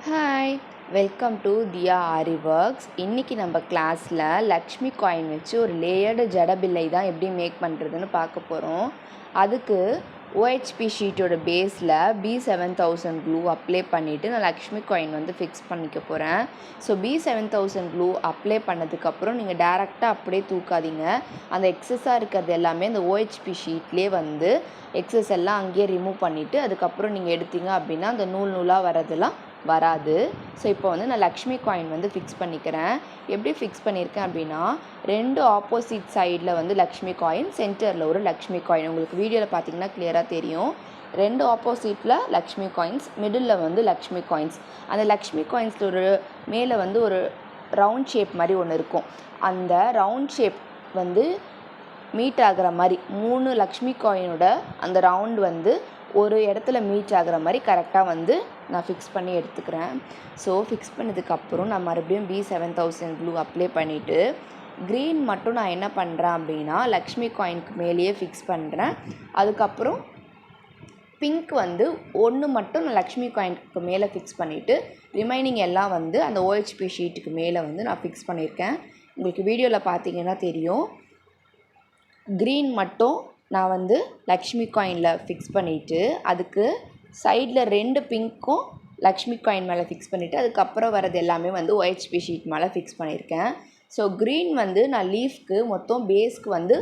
Hi, welcome to Diya Aari works. இன்றைக்கி நம்ம கிளாஸில் லக்ஷ்மி காயின் வச்சு ஒரு லேயர்டு ஜடபில்லை தான் எப்படி மேக் பண்ணுறதுன்னு பார்க்க போகிறோம். அதுக்கு ஓஹெச்பி ஷீட்டோட பேஸில் B7000 க்ளூ அப்ளை பண்ணிவிட்டு நான் லக்ஷ்மி காயின் வந்து ஃபிக்ஸ் பண்ணிக்க போகிறேன். ஸோ B7000 க்ளூ அப்ளை பண்ணதுக்கப்புறம் நீங்கள் டேரெக்டாக அப்படியே தூக்காதீங்க. அந்த எக்ஸஸாக இருக்கிறது எல்லாமே அந்த ஓஹெச்பி ஷீட்லேயே வந்து எக்ஸஸ் எல்லாம் அங்கேயே ரிமூவ் பண்ணிவிட்டு அதுக்கப்புறம் நீங்கள் எடுத்தீங்க அப்படின்னா அந்த நூல் நூலாக வரதெல்லாம் வராது. ஸோ இப்போ வந்து நான் லக்ஷ்மி காயின் வந்து ஃபிக்ஸ் பண்ணிக்கிறேன். எப்படி ஃபிக்ஸ் பண்ணியிருக்கேன் அப்படின்னா, 2 ஆப்போசிட் சைடில் வந்து லக்ஷ்மி காயின், சென்டரில் ஒரு லக்ஷ்மி காயின். உங்களுக்கு வீடியோவில் பார்த்தீங்கன்னா கிளியராக தெரியும். 2 ஆப்போசிட்டில் லக்ஷ்மி காயின்ஸ், மிடில் வந்து லக்ஷ்மி காயின்ஸ். அந்த லக்ஷ்மி காயின்ஸில் ஒரு மேலே வந்து ஒரு ரவுண்ட் ஷேப் மாதிரி ஒன்று இருக்கும். அந்த ரவுண்ட் ஷேப் வந்து மீட் ஆகிற மாதிரி 3 லக்ஷ்மி காயினோட அந்த ரவுண்ட் வந்து ஒரு இடத்துல மீட் ஆகிற மாதிரி கரெக்டாக வந்து நான் ஃபிக்ஸ் பண்ணி எடுத்துக்கிறேன். ஸோ ஃபிக்ஸ் பண்ணதுக்கப்புறம் நான் மறுபடியும் B7000 க்ளூ அப்ளை பண்ணிவிட்டு க்ரீன் மட்டும் நான் என்ன பண்ணுறேன் அப்படின்னா லக்ஷ்மி காயினுக்கு மேலேயே ஃபிக்ஸ் பண்ணுறேன். அதுக்கப்புறம் பிங்க் வந்து ஒன்று மட்டும் நான் லக்ஷ்மி காயினுக்கு மேலே ஃபிக்ஸ் பண்ணிவிட்டு ரிமைனிங் எல்லாம் வந்து அந்த ஓஹெச்பி ஷீட்டுக்கு மேலே வந்து நான் ஃபிக்ஸ் பண்ணியிருக்கேன். உங்களுக்கு வீடியோவில் பார்த்தீங்கன்னா தெரியும். க்ரீன் மட்டும் நான் வந்து லக்ஷ்மி காயினில் ஃபிக்ஸ் பண்ணிவிட்டு அதுக்கு சைடில் 2 பிங்க்கும் லக்ஷ்மி காயின் மேலே ஃபிக்ஸ் பண்ணிவிட்டு அதுக்கப்புறம் வரது எல்லாமே வந்து OHP ஷீட் மேலே ஃபிக்ஸ் பண்ணியிருக்கேன். ஸோ க்ரீன் வந்து நான் லீஃப்க்கு மொத்தம் பேஸ்க்கு வந்து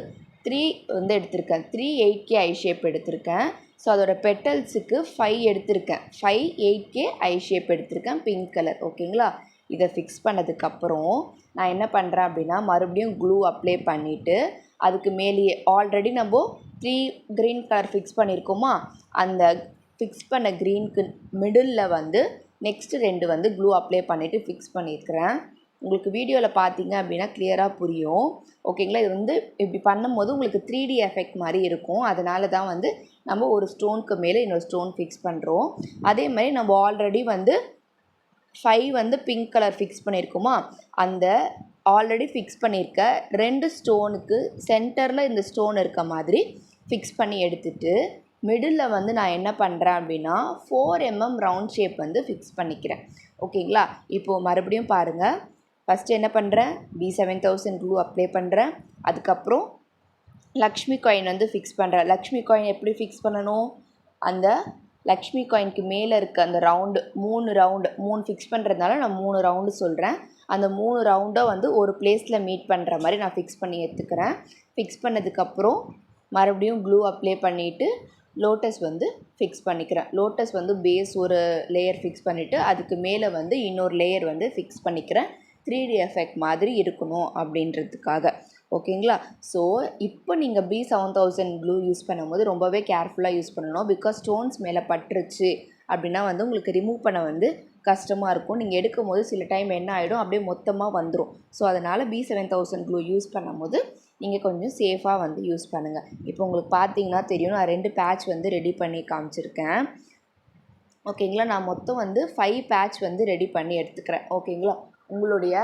3 வந்து எடுத்திருக்கேன். 3 8K ஐ ஷேப் எடுத்திருக்கேன். ஸோ அதோடய பெட்டல்ஸுக்கு 5 எடுத்திருக்கேன். 5 8K ஐ ஷேப் எடுத்திருக்கேன், பிங்க் கலர். ஓகேங்களா? இதை ஃபிக்ஸ் பண்ணதுக்கப்புறம் நான் என்ன பண்ணுறேன் அப்படின்னா மறுபடியும் க்ளூ அப்ளை பண்ணிவிட்டு அதுக்கு மேலேயே ஆல்ரெடி நம்ம 3 க்ரீன் கலர் ஃபிக்ஸ் பண்ணியிருக்கோமா, அந்த ஃபிக்ஸ் பண்ண க்ரீனுக்கு மிடில் வந்து நெக்ஸ்ட்டு 2 வந்து க்ளூ அப்ளை பண்ணிவிட்டு ஃபிக்ஸ் பண்ணியிருக்கிறேன். உங்களுக்கு வீடியோவில் பார்த்தீங்க அப்படின்னா கிளியராக புரியும். ஓகேங்களா? இது வந்து இப்படி பண்ணும்போது உங்களுக்கு 3D எஃபெக்ட் மாதிரி இருக்கும். அதனால தான் வந்து நம்ம ஒரு ஸ்டோனுக்கு மேலே இன்னொரு ஸ்டோன் ஃபிக்ஸ் பண்ணுறோம். அதே மாதிரி நம்ம ஆல்ரெடி வந்து 5 வந்து பிங்க் கலர் ஃபிக்ஸ் பண்ணியிருக்கோமா, அந்த ஆல்ரெடி ஃபிக்ஸ் பண்ணியிருக்க 2 ஸ்டோனுக்கு சென்டரில் இந்த ஸ்டோன் இருக்க மாதிரி ஃபிக்ஸ் பண்ணி எடுத்துகிட்டு மிடில் வந்து நான் என்ன பண்ணுறேன் அப்படின்னா 4 mm ரவுண்ட் ஷேப் வந்து ஃபிக்ஸ் பண்ணிக்கிறேன். ஓகேங்களா? இப்போது மறுபடியும் பாருங்கள். ஃபஸ்ட்டு என்ன பண்ணுறேன், B7000 க்ளூ அப்ளை பண்ணுறேன். அதுக்கப்புறம் லக்ஷ்மி காயின் வந்து ஃபிக்ஸ் பண்ணுறேன். லக்ஷ்மி காயின் எப்படி ஃபிக்ஸ் பண்ணணும், அந்த லக்ஷ்மி காயினுக்கு மேலே இருக்க அந்த ரவுண்டு 3 ஃபிக்ஸ் பண்ணுறதுனால நான் 3 ரவுண்டு சொல்கிறேன். அந்த 3 ரவுண்டை வந்து ஒரு பிளேஸில் மீட் பண்ணுற மாதிரி நான் ஃபிக்ஸ் பண்ணி எடுத்துக்கிறேன். ஃபிக்ஸ் பண்ணதுக்கப்புறம் மறுபடியும் க்ளூ அப்ளை பண்ணிவிட்டு லோட்டஸ் வந்து ஃபிக்ஸ் பண்ணிக்கிறேன். லோட்டஸ் வந்து பேஸ் ஒரு லேயர் ஃபிக்ஸ் பண்ணிவிட்டு அதுக்கு மேலே வந்து இன்னொரு லேயர் வந்து ஃபிக்ஸ் பண்ணிக்கிறேன். 3D எஃபெக்ட் மாதிரி இருக்கணும் அப்படின்றதுக்காக. ஓகேங்களா? ஸோ இப்போ நீங்கள் B7000 க்ளூ யூஸ் பண்ணும்போது ரொம்பவே கேர்ஃபுல்லாக யூஸ் பண்ணணும். பிகாஸ் ஸ்டோன்ஸ் மேலே பட்டுருச்சு அப்படின்னா வந்து உங்களுக்கு ரிமூவ் பண்ண வந்து கஷ்டமாக இருக்கும். நீங்கள் எடுக்கும் போது சில டைம் என்ன ஆகிடும், அப்படியே மொத்தமாக வந்துடும். ஸோ அதனால் B7000 க்ளூ யூஸ் பண்ணும்போது நீங்கள் கொஞ்சம் சேஃபாக வந்து யூஸ் பண்ணுங்கள். இப்போ உங்களுக்கு பார்த்தீங்கன்னா தெரியும், நான் 2 பேட்ச் வந்து ரெடி பண்ணி காமிச்சிருக்கேன். ஓகேங்களா? நான் மொத்தம் வந்து 5 பேட்ச் வந்து ரெடி பண்ணி எடுத்துக்கிறேன். ஓகேங்களா? உங்களுடைய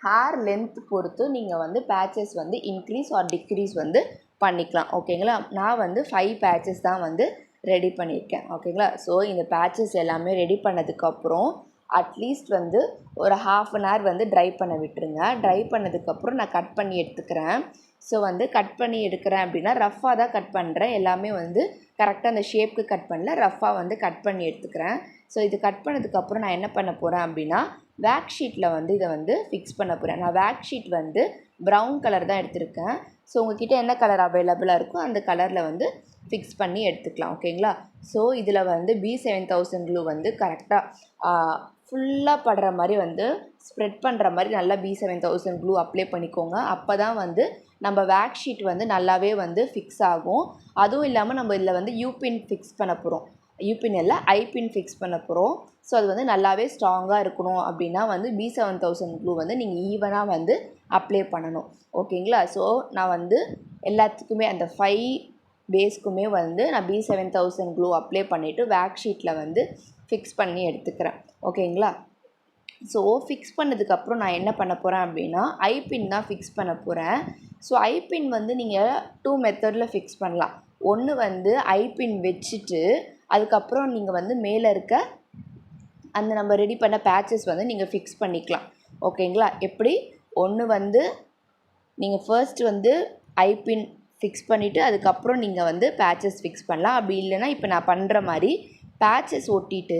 ஹேர் லென்த் பொறுத்து நீங்கள் வந்து பேட்சஸ் வந்து இன்க்ரீஸ் ஆர் டிக்ரீஸ் வந்து பண்ணிக்கலாம். ஓகேங்களா? நான் வந்து 5 பேட்சஸ் தான் வந்து ரெடி பண்ணியிருக்கேன். ஓகேங்களா? ஸோ இந்த பேட்சஸ் எல்லாமே ரெடி பண்ணதுக்கப்புறம் அட்லீஸ்ட் வந்து ஒரு 1/2 an hour வந்து ட்ரை பண்ண விட்டுருங்க. ட்ரை பண்ணதுக்கப்புறம் நான் கட் பண்ணி எடுத்துக்கிறேன். ஸோ வந்து கட் பண்ணி எடுக்கிறேன் அப்படின்னா ரஃப்பாக தான் கட் பண்ணுறேன். எல்லாமே வந்து கரெக்டாக அந்த ஷேப்புக்கு கட் பண்ணல, ரஃப்பாக வந்து கட் பண்ணி எடுத்துக்கிறேன். ஸோ இது கட் பண்ணதுக்கப்புறம் நான் என்ன பண்ண போகிறேன் அப்படின்னா வேக் ஷீட்டில் வந்து இதை வந்து ஃபிக்ஸ் பண்ண போகிறேன். நான் வேக் ஷீட் வந்து ப்ரௌன் கலர் தான் எடுத்திருக்கேன். ஸோ உங்கள்கிட்ட என்ன கலர் அவைலபிளாக இருக்கோ அந்த கலரில் வந்து ஃபிக்ஸ் பண்ணி எடுத்துக்கலாம். ஓகேங்களா? ஸோ இதில் வந்து B7000 க்ளூ வந்து கரெக்டாக ஃபுல்லாக படுற மாதிரி வந்து ஸ்ப்ரெட் பண்ணுற மாதிரி நல்லா B7000 க்ளூ அப்ளை பண்ணிக்கோங்க. அப்போ தான் வந்து நம்ம வேக் ஷீட் வந்து நல்லாவே வந்து ஃபிக்ஸ் ஆகும். அதுவும் இல்லாமல் நம்ம இதில் வந்து யூபின் ஃபிக்ஸ் பண்ண போகிறோம். யூபின் இல்லை, ஐபின் ஃபிக்ஸ் பண்ண போகிறோம். ஸோ அது வந்து நல்லாவே ஸ்ட்ராங்காக இருக்கணும் அப்படின்னா வந்து B7000 க்ளூ வந்து நீங்கள் ஈவனாக வந்து அப்ளை பண்ணணும். ஓகேங்களா? ஸோ நான் வந்து எல்லாத்துக்குமே அந்த 5 பேஸ்க்குமே வந்து நான் B7000 க்ளூ அப்ளை பண்ணிவிட்டு வேக் ஷீட்டில் வந்து ஃபிக்ஸ் பண்ணி எடுத்துக்கிறேன். ஓகேங்களா? ஸோ ஃபிக்ஸ் பண்ணதுக்கப்புறம் நான் என்ன பண்ண போகிறேன் அப்படின்னா ஐபின் தான் ஃபிக்ஸ் பண்ண போகிறேன். ஸோ ஐபின் வந்து நீங்கள் 2 மெத்தடில் ஃபிக்ஸ் பண்ணலாம். ஒன்று வந்து ஐபின் வச்சுட்டு அதுக்கப்புறம் நீங்கள் வந்து மேலே இருக்க அந்த நம்ம ரெடி பண்ண பேட்சஸ் வந்து நீங்கள் ஃபிக்ஸ் பண்ணிக்கலாம். ஓகேங்களா? எப்படி ஒன்று வந்து நீங்கள் ஃபர்ஸ்ட் வந்து ஐபின் ஃபிக்ஸ் பண்ணிவிட்டு அதுக்கப்புறம் நீங்கள் வந்து பேட்சஸ் ஃபிக்ஸ் பண்ணலாம். அப்படி இல்லைன்னா இப்போ நான் பண்ணுற மாதிரி பேட்சஸ் ஒட்டிட்டு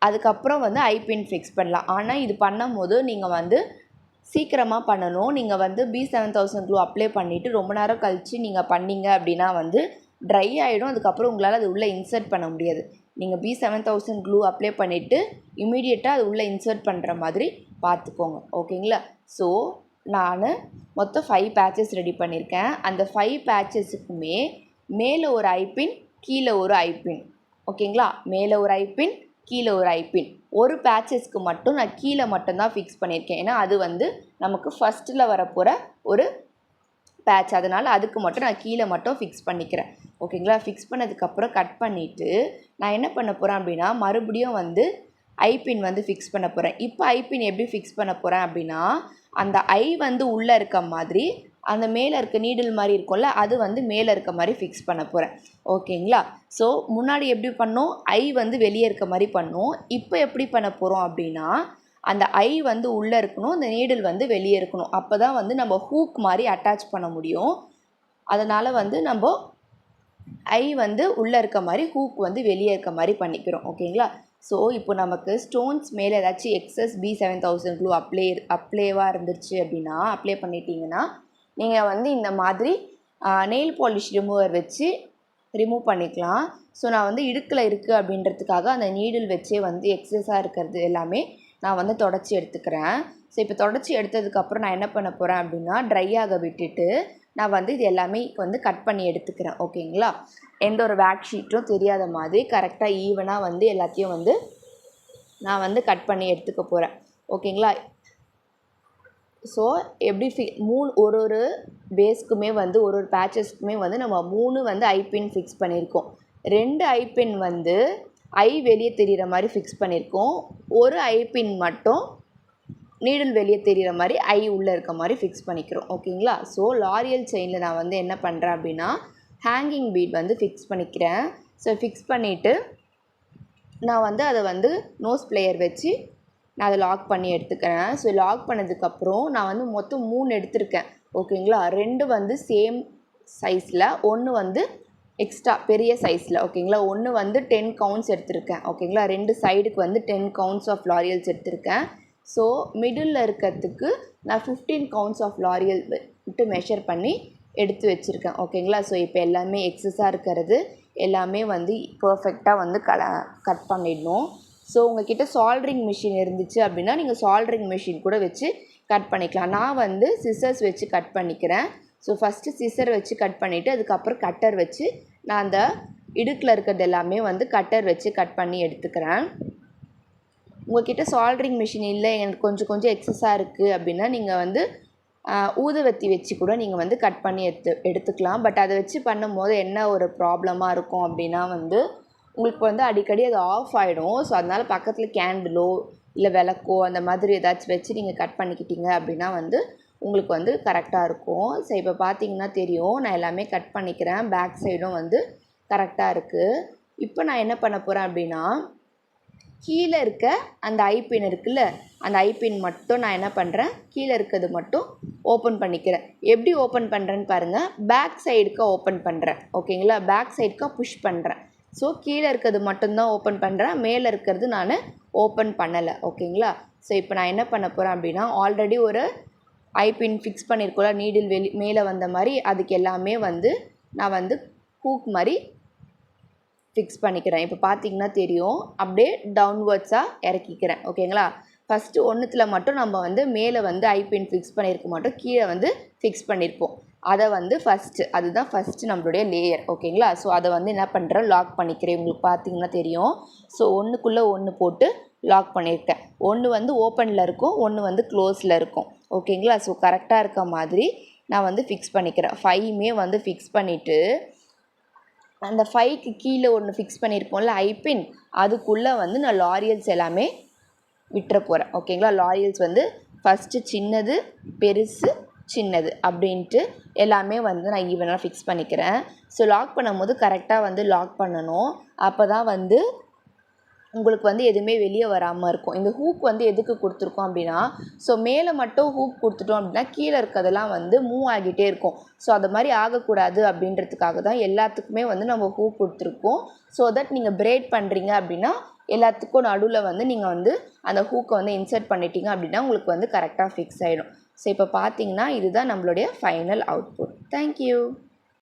அதுக்கப்புறம் வந்து ஐபின் ஃபிக்ஸ் பண்ணலாம். ஆனால் இது பண்ணும் போது நீங்கள் வந்து சீக்கிரமாக பண்ணணும். நீங்கள் வந்து B7000 க்ளூ அப்ளை பண்ணிவிட்டு ரொம்ப நேரம் கழித்து நீங்கள் பண்ணிங்க அப்படின்னா வந்து ட்ரை ஆகிடும். அதுக்கப்புறம் உங்களால் அது உள்ளே இன்சர்ட் பண்ண முடியாது. நீங்கள் B7000 க்ளூ அப்ளை பண்ணிவிட்டு இமீடியட்டாக அது உள்ளே இன்சர்ட் பண்ணுற மாதிரி பார்த்துக்கோங்க. ஓகேங்களா? ஸோ நான் மொத்தம் 5 பேட்சஸ் ரெடி பண்ணியிருக்கேன். அந்த 5 பேட்சஸுக்குமே மேலே ஒரு ஐபின், கீழே ஒரு ஐபின். ஓகேங்களா? மேலே ஒரு ஐபின், கீழே ஒரு ஐபின். ஒரு பேட்சஸ்க்கு மட்டும் நான் கீழே மட்டும்தான் ஃபிக்ஸ் பண்ணியிருக்கேன். ஏன்னா அது வந்து நமக்கு ஃபஸ்ட்டில் வரப்போகிற ஒரு பேட்ச். அதனால் அதுக்கு மட்டும் நான் கீழே மட்டும் ஃபிக்ஸ் பண்ணிக்கிறேன். ஓகேங்களா? ஃபிக்ஸ் பண்ணதுக்கப்புறம் கட் பண்ணிவிட்டு நான் என்ன பண்ண போகிறேன் அப்படின்னா மறுபடியும் வந்து ஐபின் வந்து ஃபிக்ஸ் பண்ண போகிறேன். இப்போ ஐபின் எப்படி ஃபிக்ஸ் பண்ண போகிறேன் அப்படின்னா அந்த ஐ வந்து உள்ளே இருக்க மாதிரி அந்த மேலே இருக்க நீடில் மாதிரி இருக்கும்ல அது வந்து மேலே இருக்க மாதிரி ஃபிக்ஸ் பண்ண போகிறேன். ஓகேங்களா? ஸோ முன்னாடி எப்படி பண்ணோம், ஐ வந்து வெளியே இருக்க மாதிரி பண்ணோம். இப்போ எப்படி பண்ண போகிறோம் அப்படின்னா அந்த ஐ வந்து உள்ளே இருக்கணும், அந்த நீடில் வந்து வெளியே இருக்கணும். அப்போ தான் வந்து நம்ம ஹூக் மாதிரி அட்டாச் பண்ண முடியும். அதனால் வந்து நம்ம ஐ வந்து உள்ளே இருக்க மாதிரி ஹூக் வந்து வெளியே இருக்க மாதிரி பண்ணிக்கிறோம். ஓகேங்களா? ஸோ இப்போ நமக்கு ஸ்டோன்ஸ் மேலே ஏதாச்சும் எக்ஸஸ் B7000 க்ளூ அப்ளேவாக இருந்துச்சு அப்படின்னா அப்ளை பண்ணிட்டீங்கன்னா நீங்கள் வந்து இந்த மாதிரி நெயில் பாலிஷ் ரிமூவர் வச்சு ரிமூவ் பண்ணிக்கலாம். ஸோ நான் வந்து இடுக்கில் இருக்குது அப்படின்றதுக்காக அந்த நீடில் வச்சே வந்து எக்ஸஸாக இருக்கிறது எல்லாமே நான் வந்து தொடச்சி எடுத்துக்கிறேன். ஸோ இப்போ தொடச்சி எடுத்ததுக்கப்புறம் நான் என்ன பண்ண போகிறேன் அப்படின்னா ட்ரை ஆக விட்டுட்டு நான் வந்து இது எல்லாமே வந்து கட் பண்ணி எடுத்துக்கிறேன். ஓகேங்களா? எந்த ஒரு வேக் ஷீட்டும் தெரியாத மாதிரி கரெக்டாக ஈவனாக வந்து எல்லாத்தையும் வந்து நான் வந்து கட் பண்ணி எடுத்துக்க போகிறேன். ஓகேங்களா? ஸோ எப்படி ஒரு ஒரு பேஸ்க்குமே வந்து ஒரு பேட்சஸ்க்குமே வந்து நம்ம 3 வந்து ஐபின் ஃபிக்ஸ் பண்ணியிருக்கோம். 2 ஐபின் வந்து ஐ வெளியே தெரிகிற மாதிரி ஃபிக்ஸ் பண்ணியிருக்கோம். ஒரு ஐபின் மட்டும் நீடில் வெளியே தெரிகிற மாதிரி ஐ உள்ளே இருக்க மாதிரி ஃபிக்ஸ் பண்ணிக்கிறோம். ஓகேங்களா? ஸோ லாரியல் செயினில் நான் வந்து என்ன பண்ணுறேன் அப்படின்னா ஹேங்கிங் பீட் வந்து ஃபிக்ஸ் பண்ணிக்கிறேன். ஸோ ஃபிக்ஸ் பண்ணிவிட்டு நான் வந்து அதை வந்து நோஸ் பிளேயர் வச்சு நான் அதை லாக் பண்ணி எடுத்துக்கிறேன். ஸோ லாக் பண்ணதுக்கப்புறம் நான் வந்து மொத்தம் 3 எடுத்திருக்கேன். ஓகேங்களா? 2 வந்து சேம் சைஸில், 1 வந்து எக்ஸ்ட்ரா பெரிய சைஸில். ஓகேங்களா? 1 வந்து 10 கவுண்ட்ஸ் எடுத்திருக்கேன். ஓகேங்களா? 2 சைடுக்கு வந்து 10 கவுண்ட்ஸ் ஆஃப் லாரியல்ஸ் எடுத்திருக்கேன். ஸோ மிடில் இருக்கிறதுக்கு நான் 15 கவுண்ட்ஸ் ஆஃப் லாரியல் விட்டு மெஷர் பண்ணி எடுத்து வச்சுருக்கேன். ஓகேங்களா? ஸோ இப்போ எல்லாமே எக்ஸஸாக இருக்கிறது எல்லாமே வந்து பர்ஃபெக்டாக வந்து கட் பண்ணிடணும். ஸோ உங்கள்கிட்ட சால்ட்ரிங் மிஷின் இருந்துச்சு அப்படின்னா நீங்கள் சால்ட்ரிங் மிஷின் கூட வச்சு கட் பண்ணிக்கலாம். நான் வந்து சிசர்ஸ் வச்சு கட் பண்ணிக்கிறேன். ஸோ ஃபஸ்ட்டு சிசர் வச்சு கட் பண்ணிவிட்டு அதுக்கப்புறம் கட்டர் வச்சு நான் அந்த இடுக்கில் இருக்கிறது எல்லாமே வந்து கட்டர் வச்சு கட் பண்ணி எடுத்துக்கிறேன். உங்கள்கிட்ட சால்ட்ரிங் மிஷின் இல்லை, எனக்கு கொஞ்சம் எக்ஸஸாக இருக்குது அப்படின்னா நீங்கள் வந்து ஊதுவத்தி வச்சு கூட நீங்கள் வந்து கட் பண்ணி எடுத்துக்கலாம். பட் அதை வச்சு பண்ணும்போது என்ன ஒரு ப்ராப்ளமாக இருக்கும் அப்படின்னா வந்து உங்களுக்கு வந்து அடிக்கடி அது ஆஃப் ஆகிடும். ஸோ அதனால் பக்கத்தில் கேண்டிலோ இல்லை விளக்கோ அந்த மாதிரி ஏதாச்சும் வச்சு நீங்கள் கட் பண்ணிக்கிட்டீங்க அப்படின்னா வந்து உங்களுக்கு வந்து கரெக்டாக இருக்கும். ஸோ இப்போ பார்த்தீங்கன்னா தெரியும் நான் எல்லாமே கட் பண்ணிக்கிறேன். பேக் சைடும் வந்து கரெக்டாக இருக்குது. இப்போ நான் என்ன பண்ண போகிறேன் அப்படின்னா கீழே இருக்க அந்த ஐபின் இருக்குல்ல அந்த ஐபின் மட்டும் நான் என்ன பண்ணுறேன் கீழே இருக்கிறது மட்டும் ஓப்பன் பண்ணிக்கிறேன். எப்படி ஓப்பன் பண்ணுறேன்னு பாருங்கள். பேக் சைடுக்கு ஓப்பன் பண்ணுறேன். ஓகேங்களா? பேக் சைடுக்கு புஷ் பண்ணுறேன். ஸோ கீழே இருக்கிறது மட்டும்தான் ஓப்பன் பண்ணுறேன், மேலே இருக்கிறது நான் ஓப்பன் பண்ணலை. ஓகேங்களா? ஸோ இப்போ நான் என்ன பண்ண போகிறேன் அப்படின்னா ஆல்ரெடி ஒரு ஐபின் ஃபிக்ஸ் பண்ணியிருக்கோம்ல நீடில் மேலே வந்த மாதிரி அதுக்கு எல்லாமே வந்து நான் வந்து ஹூக் மாதிரி ஃபிக்ஸ் பண்ணிக்கிறேன். இப்போ பார்த்தீங்கன்னா தெரியும் அப்படியே டவுன்வர்ட்ஸாக இறக்கிக்கிறேன். ஓகேங்களா? ஃபஸ்ட்டு ஒன்றுத்தில் மட்டும் நம்ம வந்து மேலே வந்து ஐபின் ஃபிக்ஸ் பண்ணியிருக்க மாட்டோம், கீழே வந்து ஃபிக்ஸ் பண்ணியிருப்போம். அதை வந்து அதுதான் ஃபஸ்ட்டு நம்மளுடைய லேயர். ஓகேங்களா? ஸோ அதை வந்து என்ன பண்ணுறேன் லாக் பண்ணிக்கிறேன். உங்களுக்கு பார்த்தீங்கன்னா தெரியும். ஸோ ஒன்றுக்குள்ளே ஒன்று போட்டு லாக் பண்ணியிருக்கேன். ஒன்று வந்து ஓப்பனில் இருக்கும், ஒன்று வந்து க்ளோஸில் இருக்கும். ஓகேங்களா? ஸோ கரெக்டாக இருக்க மாதிரி நான் வந்து ஃபிக்ஸ் பண்ணிக்கிறேன். 5மே வந்து ஃபிக்ஸ் பண்ணிவிட்டு அந்த 5க்கு கீழே ஒன்று ஃபிக்ஸ் பண்ணியிருப்போம்ல ஐபின் அதுக்குள்ளே வந்து நான் லாரியல்ஸ் எல்லாமே விட்டுற போகிறேன். ஓகேங்களா? லாரியல்ஸ் வந்து ஃபஸ்ட்டு சின்னது பெருசு சின்னது அப்படின்ட்டு எல்லாமே வந்து நான் ஈவனாக ஃபிக்ஸ் பண்ணிக்கிறேன். ஸோ லாக் பண்ணும்போது கரெக்டாக வந்து லாக் பண்ணணும். அப்போ தான் வந்து உங்களுக்கு வந்து எதுவுமே வெளியே வராமல் இருக்கும். இந்த ஹூக் வந்து எதுக்கு கொடுத்துருக்கோம் அப்படின்னா, ஸோ மேலே மட்டும் ஹூக் கொடுத்துட்டோம் அப்படின்னா கீழே இருக்கிறதெல்லாம் வந்து மூவ் ஆகிட்டே இருக்கும். ஸோ அது மாதிரி ஆகக்கூடாது அப்படின்றதுக்காக தான் எல்லாத்துக்குமே வந்து நம்ம ஹூக் கொடுத்துருக்கோம். ஸோ தட் நீங்கள் பிரைட் பண்ணுறீங்க அப்படின்னா எல்லாத்துக்கும் நடுவில் வந்து நீங்கள் வந்து அந்த ஹூக்கை வந்து இன்சர்ட் பண்ணிட்டீங்க அப்படின்னா உங்களுக்கு வந்து கரெக்டாக ஃபிக்ஸ் ஆகிடும். ஸோ இப்போ பார்த்தீங்கன்னா இதுதான் நம்மளுடைய ஃபைனல் அவுட்புட். தேங்க்யூ.